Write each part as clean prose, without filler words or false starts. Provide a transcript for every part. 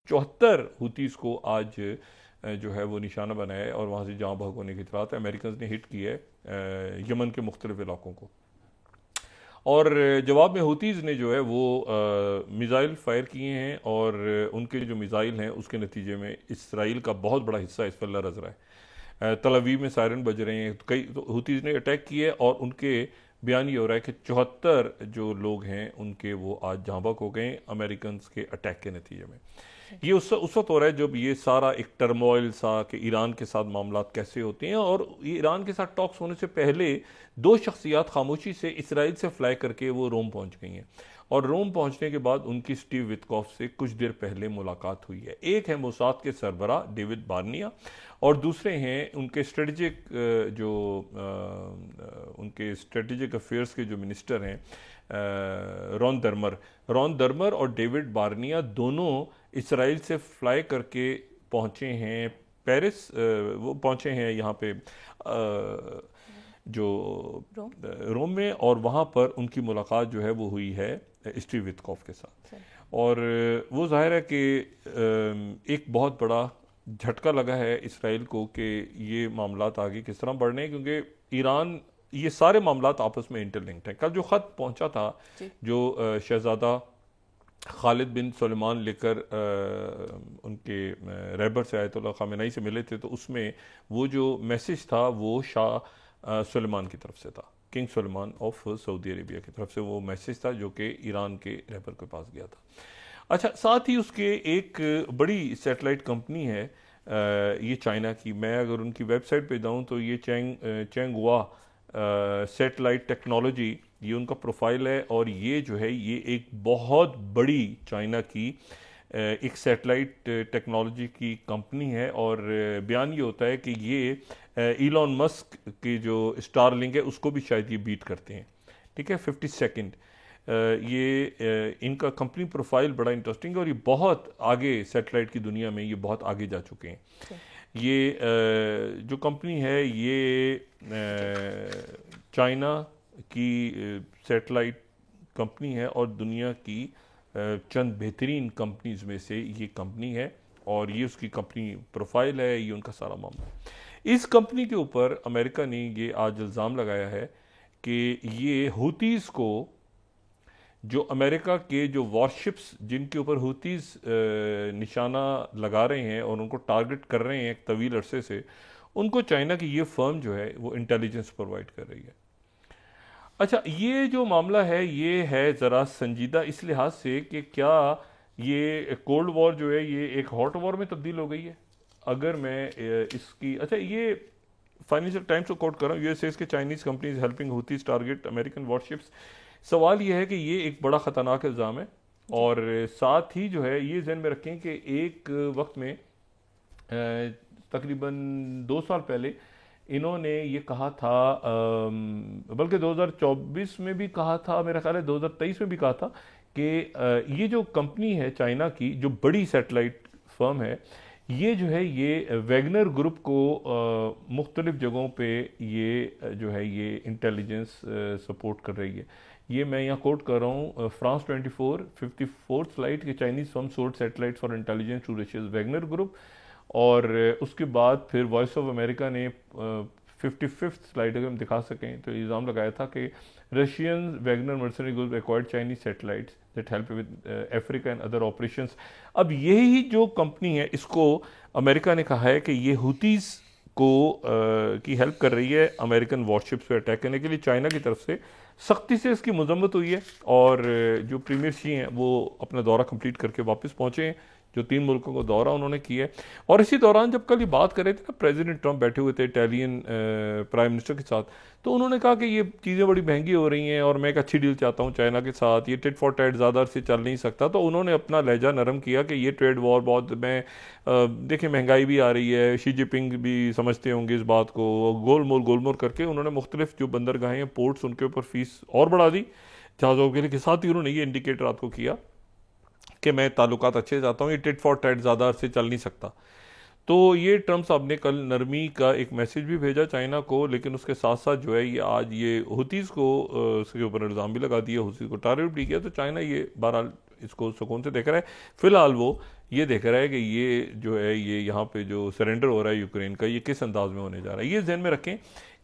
74 Houthis को आज जो है वो निशाना बनाया है और वहाँ से जहाँ भाग होने की इतलात है। अमेरिकन ने हिट किया है यमन के मुख्तलिफ इलाकों को। और जवाब में हुतीज़ ने जो है वो मिज़ाइल फायर किए हैं और उनके जो मिज़ाइल हैं उसके नतीजे में इसराइल का बहुत बड़ा हिस्सा इस पर लरज़ रहा है। तल अवीव में सायरन बज रहे हैं, कई तो हुतीज़ ने अटैक किए और उनके बयान ये हो रहा है कि 74 जो लोग हैं उनके वो आज जहाँ बहक हो गए अमेरिकन के अटैक के नतीजे में। ये उस वक्त हो रहा है जब ये सारा एक टर्मोइल सा कि ईरान के साथ मामला कैसे होते हैं, और ईरान के साथ टॉक्स होने से पहले दो शख्सियात खामोशी से इसराइल से फ्लाई करके वो रोम पहुंच गई हैं और रोम पहुंचने के बाद उनकी स्टीव विटकॉफ से कुछ देर पहले मुलाकात हुई है। एक है मोसाद के सरबरा डेविड बार्निया और दूसरे हैं उनके स्ट्रेटजिक जो उनके स्ट्रेटजिक अफेयर्स के जो मिनिस्टर हैं रॉन दर्मर और डेविड बार्निया दोनों इसराइल से फ्लाई करके पहुंचे हैं पेरिस। वो पहुंचे हैं यहाँ पे जो रोम में, और वहाँ पर उनकी मुलाकात जो है वो हुई है स्टीव विटकॉफ के साथ। और वो जाहिर है कि एक बहुत बड़ा झटका लगा है इसराइल को कि ये मामलात आगे किस तरह बढ़ने हैं, क्योंकि ईरान ये सारे मामलात आपस में इंटरलिंक्ड हैं। कल जो ख़त पहुंचा था जो शहजादा खालिद बिन सुलेमान लेकर उनके रहबर से आयतुल्लाह खामेनेई से मिले थे, तो उसमें वो जो मैसेज था वो शाह सुलेमान की तरफ से था, king Suleman of Saudi Arabia की तरफ से वो मैसेज था जो कि ईरान के रहबर के पास गया था। अच्छा, साथ ही उसके एक बड़ी सैटेलाइट कंपनी है ये चाइना की, मैं अगर उनकी वेबसाइट पे जाऊँ तो ये चैंगहुआ सैटेलाइट टेक्नोलॉजी, ये उनका प्रोफाइल है। और ये जो है ये एक बहुत बड़ी चाइना की एक सैटेलाइट टेक्नोलॉजी की कंपनी है। और बयान ये होता है कि ये इलॉन मस्क की जो स्टारलिंक है उसको भी शायद ये बीट करते हैं। ठीक है, 52nd ये इनका कंपनी प्रोफाइल बड़ा इंटरेस्टिंग है और ये बहुत आगे सैटेलाइट की दुनिया में ये बहुत आगे जा चुके हैं। ये जो कंपनी है ये चाइना की सैटेलाइट कंपनी है और दुनिया की चंद बेहतरीन कंपनीज में से ये कंपनी है और ये उसकी कंपनी प्रोफाइल है, ये उनका सारा मामला है। इस कंपनी के ऊपर अमेरिका ने ये आज इल्ज़ाम लगाया है कि ये हुतीज़ को, जो अमेरिका के जो वॉरशिप्स जिनके ऊपर हुतीज़ निशाना लगा रहे हैं और उनको टारगेट कर रहे हैं एक तवील अरसे से, उनको चाइना की ये फर्म जो है वो इंटेलिजेंस प्रोवाइड कर रही है। अच्छा, ये जो मामला है ये है ज़रा संजीदा इस लिहाज से कि क्या ये कोल्ड वॉर जो है ये एक हॉट वॉर में तब्दील हो गई है। अगर मैं इसकी, अच्छा, ये फाइनेंशियल टाइम्स को कोट कर रहा हूँ, यूएस के Chinese companies helping हुतीज़ target American warships. सवाल यह है कि ये एक बड़ा ख़तरनाक इल्ज़ाम है और साथ ही जो है ये ज़हन में रखें कि एक वक्त में तकरीबन 2 साल पहले इन्होंने ये कहा था, बल्कि 2024 में भी कहा था, मेरा ख्याल है 2023 में भी कहा था कि ये जो कंपनी है चाइना की जो बड़ी सैटेलाइट फर्म है, ये जो है ये वैगनर ग्रुप को मुख्तलिफ जगहों पे ये जो है ये इंटेलिजेंस सपोर्ट कर रही है। ये मैं यहाँ कोट कर रहा हूँ, फ्रांस 24 54th फ्लाइट के Chinese firm sold satellite for intelligence to रशिया's वैगनर ग्रुप। और उसके बाद फिर वॉइस ऑफ अमेरिका ने 55th स्लाइड अगर हम दिखा सकें तो इल्ज़ाम लगाया था कि Russian Wagner mercenary group acquired Chinese satellites that help with Africa and other operations. अब यही जो कंपनी है इसको अमेरिका ने कहा है कि ये हुतीज़ को की हेल्प कर रही है अमेरिकन वॉरशिप्स पर अटैक करने के लिए। चाइना की तरफ से सख्ती से इसकी मजम्मत हुई है और जो प्रीमियर शी हैं वो अपना दौरा कंप्लीट करके वापस पहुँचे हैं, जो 3 मुल्कों को दौरा उन्होंने किया है। और इसी दौरान जब कल ये बात कर रहे थे ना, प्रेसिडेंट ट्रंप बैठे हुए थे इटालियन प्राइम मिनिस्टर के साथ, तो उन्होंने कहा कि ये चीज़ें बड़ी महंगी हो रही हैं और मैं एक अच्छी डील चाहता हूँ चाइना के साथ, ये टिट फॉर टैट ज़्यादा से चल नहीं सकता। तो उन्होंने अपना लहजा नरम किया कि ये ट्रेड वॉर बहुत, मैं देखिए महंगाई भी आ रही है, शी जिनपिंग भी समझते होंगे इस बात को, गोलमोल करके उन्होंने मुख्तलिफ जो बंदरगाहें हैं, पोर्ट्स, उनके ऊपर फीस और बढ़ा दी जहाज़ों के लिए। के साथ ही उन्होंने ये इंडिकेटर आपको किया कि मैं ताल्लुकात अच्छे चाहता हूँ, ये टिट फॉर टैट ज़्यादा से चल नहीं सकता। तो ये ट्रंप साहब ने कल नरमी का एक मैसेज भी भेजा चाइना को, लेकिन उसके साथ साथ जो है ये आज ये हुतीज़ को उसके ऊपर इल्ज़ाम भी लगा दिया, हुतीज़ को टारगेट भी किया। तो चाइना ये बहरहाल इसको सुकून से देख रहा है। फिलहाल वो ये देख रहा है कि ये जो है ये यहाँ पे जो सरेंडर हो रहा है यूक्रेन का, ये किस अंदाज में होने जा रहा है। ये ध्यान में रखें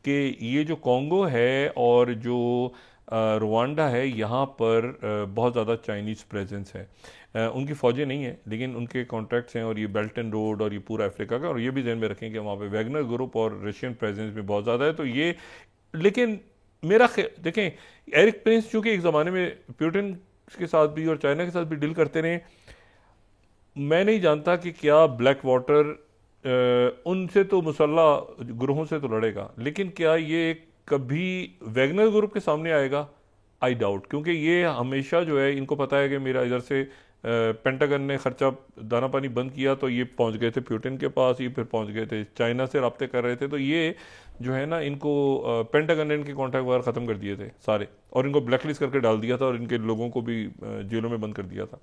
कि ये जो कॉन्गो है और जो रुवांडा है, यहाँ पर बहुत ज़्यादा चाइनीज़ प्रेजेंस है। उनकी फ़ौजें नहीं हैं लेकिन उनके कॉन्ट्रैक्ट्स हैं, और ये बेल्ट एंड रोड और ये पूरा अफ्रीका का। और ये भी ध्यान में रखें कि वहाँ पे वैगनर ग्रुप और रशियन प्रेजेंस भी बहुत ज़्यादा है। तो ये, लेकिन देखें, एरिक प्रिंस चूँकि एक ज़माने में प्यूटिन के साथ भी और चाइना के साथ भी डील करते रहे, मैं नहीं जानता कि क्या ब्लैक वाटर उनसे तो मुसल्ह ग्रोहों से तो लड़ेगा, लेकिन क्या ये कभी वैगनर ग्रुप के सामने आएगा? आई डाउट, क्योंकि ये हमेशा जो है इनको पता है कि मेरा इधर से पेंटागन ने खर्चा दाना पानी बंद किया तो ये पहुंच गए थे प्यूटिन के पास, ये फिर पहुंच गए थे चाइना से रब्ते कर रहे थे। तो ये जो है ना, इनको पेंटागन ने इनके कॉन्टैक्ट वगैरह ख़त्म कर दिए थे सारे, और इनको ब्लैकलिस्ट करके डाल दिया था और इनके लोगों को भी जेलों में बंद कर दिया था।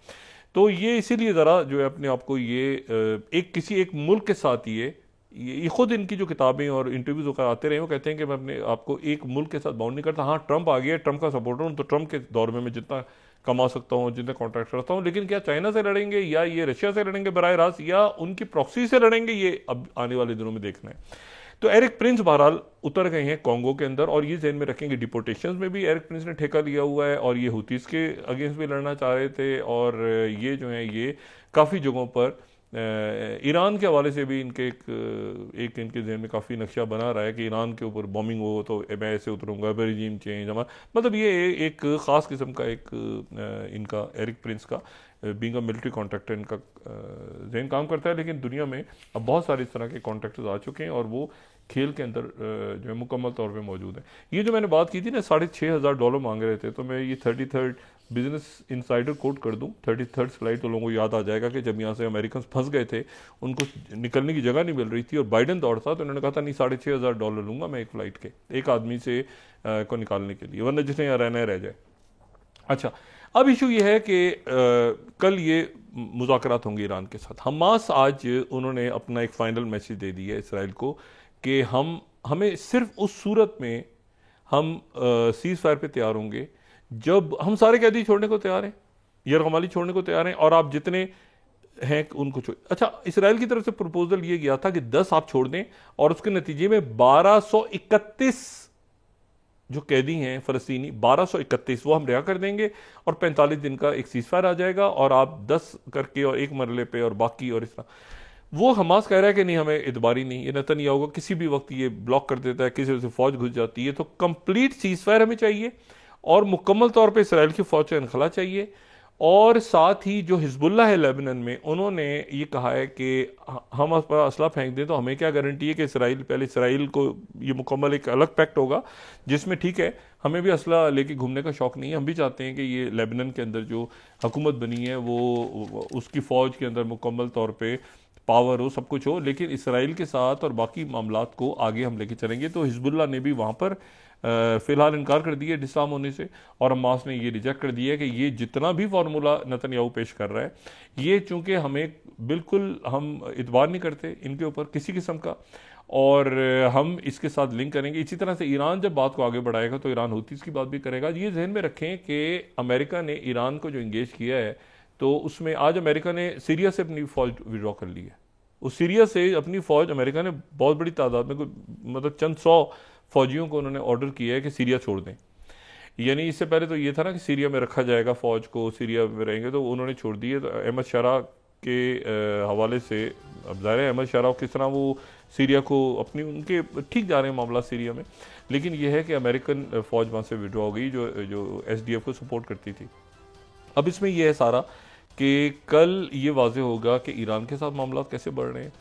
तो ये इसीलिए ज़रा जो है अपने आप को ये किसी एक मुल्क के साथ ये खुद इनकी जो किताबें और इंटरव्यूज होकर आते रहे, वो कहते हैं कि मैं अपने आप को एक मुल्क के साथ बाउंड नहीं करता। हाँ, ट्रंप आ गया, ट्रंप का सपोर्टर हूँ, तो ट्रंप के दौर में मैं जितना कमा सकता हूँ, जितने कॉन्ट्रैक्ट करता हूँ, लेकिन क्या चाइना से लड़ेंगे या ये रशिया से लड़ेंगे बराह रास्त, या उनकी प्रॉक्सी से लड़ेंगे, ये अब आने वाले दिनों में देखना है। तो एरिक प्रिंस बहरहाल उतर गए हैं कॉन्गो के अंदर, और ये ज़हन में रखेंगे डिपोर्टेशंस में भी एरिक प्रिंस ने ठेका लिया हुआ है, और ये हुतीस के अगेंस्ट भी लड़ना चाह रहे थे। और ये जो है ये काफ़ी जगहों पर ईरान के हवाले से भी इनके एक इनके जहन में काफ़ी नक्शा बना रहा है कि ईरान के ऊपर बॉम्बिंग हो तो मैं ऐसे उतरूंगा, रिजीम चेंज, मतलब ये एक ख़ास किस्म का एक इनका एरिक प्रिंस का बीइंग अ मिलिट्री कॉन्ट्रैक्टर इनका जहन काम करता है। लेकिन दुनिया में अब बहुत सारे इस तरह के कॉन्ट्रैक्टर्स आ चुके हैं और वो खेल के अंदर जो है मुकम्मल तौर पे मौजूद है। ये जो मैंने बात की थी ना, $6,500 मांग रहे थे, तो मैं ये 33rd बिजनेस इनसाइडर कोट कर दूं, 33rd स्लाइड, तो लोगों को याद आ जाएगा कि जब यहाँ से अमेरिकन फंस गए थे, उनको निकलने की जगह नहीं मिल रही थी और बाइडन दौड़ था, तो उन्होंने कहा था नहीं $6,500 लूंगा मैं एक फ़्लाइट के, एक आदमी से को निकालने के लिए, वरना जिसने यहाँ रहना है रह जाए। अच्छा, अब इशू ये है कि कल ये मुज़ाकरात होंगे ईरान के साथ। हमास आज उन्होंने अपना एक फ़ाइनल मैसेज दे दिया इसराइल को कि हमें सिर्फ उस सूरत में हम सीज़ फायर पे तैयार होंगे जब हम सारे कैदी छोड़ने को तैयार हैं, यरगमाली छोड़ने को तैयार हैं, और आप जितने हैं उनको छोड़। अच्छा, इसराइल की तरफ से प्रपोजल ये गया था कि 10 आप छोड़ दें, और उसके नतीजे में 1231 जो कैदी हैं फ़लस्तीनी, 1231 वो हम रिहा कर देंगे, और 45 दिन का एक सीज़ फायर आ जाएगा, और आप 10 करके और एक मरले पे और बाकी, और इस तरह। वो हमास कह रहा है कि नहीं, हमें इतबारी नहीं, ये नेतन्याहू होगा, किसी भी वक्त ये ब्लॉक कर देता है, किसी वजह से फौज घुस जाती है, तो कंप्लीट सीज़ फायर हमें चाहिए, और मुकम्मल तौर पे इसराइल की फ़ौज से इनखला चाहिए। और साथ ही जो हिजबुल्लाह है लेबनान में, उन्होंने ये कहा है कि हम उस पर असला फेंक दें तो हमें क्या गारंटी है कि इसराइल को ये मुकम्मल एक अलग पैक्ट होगा जिसमें ठीक है हमें भी असला लेके घूमने का शौक़ नहीं है, हम भी चाहते हैं कि ये लेबनान के अंदर जो हुकूमत बनी है वो उसकी फ़ौज के अंदर मुकम्मल तौर पर पावर हो, सब कुछ हो, लेकिन इसराइल के साथ और बाकी मामलात को आगे हम लेके चलेंगे। तो हिजबुल्लाह ने भी वहाँ पर फ़िलहाल इनकार कर दिया इस्लाम होने से, और हमास ने ये रिजेक्ट कर दिया कि ये जितना भी फार्मूला नेतन्याहू पेश कर रहा है, ये चूँकि हमें बिल्कुल हम इतबार नहीं करते इनके ऊपर किसी किस्म का, और हम इसके साथ लिंक करेंगे। इसी तरह से ईरान जब बात को आगे बढ़ाएगा तो ईरान हुतीस की बात भी करेगा। ये जहन में रखें कि अमेरिका ने ईरान को जो इंगेज किया है, तो उसमें आज अमेरिका ने सीरिया से अपनी फ़ौज विड्रॉ कर ली है। उस सीरिया से अपनी फ़ौज अमेरिका ने बहुत बड़ी तादाद में, मतलब चंद 100 फ़ौजियों को उन्होंने ऑर्डर किया है कि सीरिया छोड़ दें। यानी इससे पहले तो ये था ना कि सीरिया में रखा जाएगा फ़ौज को, सीरिया में रहेंगे, तो उन्होंने छोड़ दिए। तो अहमद शारा के हवाले से अब ज़ाहिर है अहमद शारा किस तरह वो सीरिया को अपनी, उनके ठीक जा रहे हैं मामला सीरिया में, लेकिन यह है कि अमेरिकन फ़ौज वहाँ से विड्रॉ हो गई जो SDF को सपोर्ट करती थी। अब इसमें यह है सारा कि कल ये वाज़ेह होगा कि ईरान के साथ मामला कैसे बढ़ रहे हैं,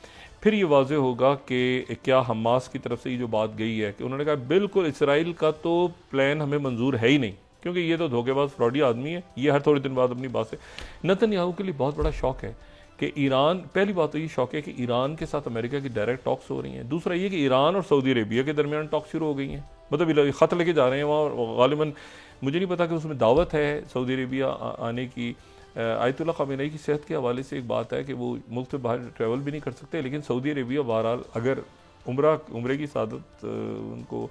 फिर ये वाज़ेह होगा कि क्या हमास की तरफ से ये जो बात गई है कि उन्होंने कहा बिल्कुल इसराइल का तो प्लान हमें मंजूर है ही नहीं, क्योंकि ये तो धोखेबाज फ्रॉडी आदमी है, ये हर थोड़े दिन बाद अपनी बात से। नेतन्याहू के लिए बहुत बड़ा शौक है कि ईरान, पहली बात तो ये शौक है कि ईरान के साथ अमेरिका की डायरेक्ट टॉक्स हो रही हैं, दूसरा ये कि ईरान और सऊदी अरेबिया के दरमियान टॉक्स शुरू हो गई हैं, मतलब ख़त लेके जा रहे हैं वहाँ। गालिबन मुझे नहीं पता कि उसमें दावत है सऊदी अरेबिया आने की। आयतुल्ला ख़ामेनी की सेहत के हवाले से एक बात है कि वो मुल्क से बाहर ट्रैवल भी नहीं कर सकते, लेकिन सऊदी अरेबिया बहरहाल अगर उम्रे की सादत उनको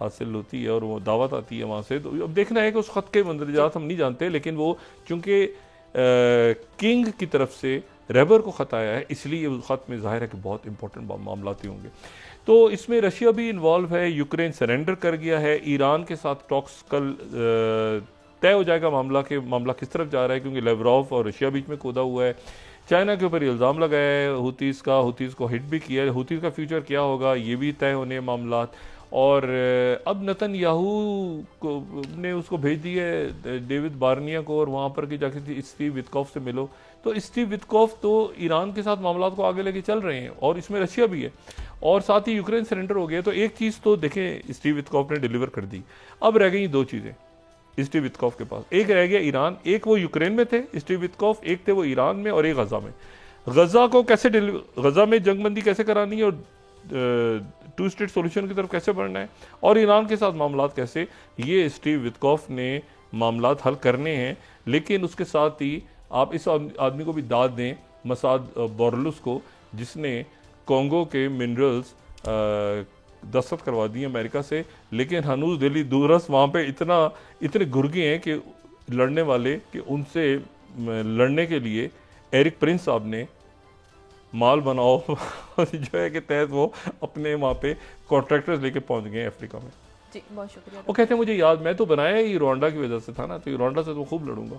हासिल होती है और वो दावत आती है वहाँ से, तो अब देखना है कि उस ख़त के मंदरजात हम नहीं जानते, लेकिन वो चूँकि किंग की तरफ से रहबर को ख़त आया है, इसलिए उस ख़त में ज़ाहिर है कि बहुत इंपॉर्टेंट मामला होंगे। तो इसमें रशिया भी इन्वॉल्व है, यूक्रेन सरेंडर कर गया है, ईरान के साथ टॉक्स कल तय हो जाएगा मामला किस तरफ जा रहा है, क्योंकि लेवरॉव और रशिया बीच में कूदा हुआ है। चाइना के ऊपर इल्ज़ाम लगाया है हुतीज़ को हिट भी किया है, हुतीज़ का फ्यूचर क्या होगा ये भी तय होने मामला। और अब नेतन्याहू को ने उसको भेज दिया है डेविड बार्निया को, और वहाँ पर कि जाके स्टीव विटकॉफ से मिलो। तो स्टीव विटकॉफ तो ईरान के साथ मामला को आगे लेके चल रहे हैं, और इसमें रशिया भी है, और साथ ही यूक्रेन सरेंडर हो गया। तो एक चीज़ तो देखें स्टीव विटकॉफ ने डिलीवर कर दी। अब रह गई दो चीज़ें स्टीव विटकॉफ के पास, एक रह गया ईरान, एक वो यूक्रेन में थे स्टीव विटकॉफ, एक थे वो ईरान में, और एक गजा में। गजा को कैसे गजा में जंगबंदी कैसे करानी है, और टू स्टेट सॉल्यूशन की तरफ कैसे बढ़ना है, और ईरान के साथ मामलात कैसे, ये स्टीव विटकॉफ ने मामलात हल करने हैं। लेकिन उसके साथ ही आप इस आदमी को भी दाद दें, मसाद बोरलुस को, जिसने कॉन्गो के मिनरल्स दस्तखत करवा दिए अमेरिका से, लेकिन हनूज दिल्ली दूरस वहाँ पे इतने घुर्गे हैं कि लड़ने वाले, कि उनसे लड़ने के लिए एरिक प्रिंस साहब ने माल बनाओ जो है कि तहत वो अपने वहाँ पे कॉन्ट्रैक्टर्स लेके पहुँच गए अफ्रीका में। जी बहुत शुक्रिया। वो कहते हैं मुझे याद, मैं तो बनाया ही रवांडा की वजह से था ना, तो रवांडा से तो खूब लड़ूंगा।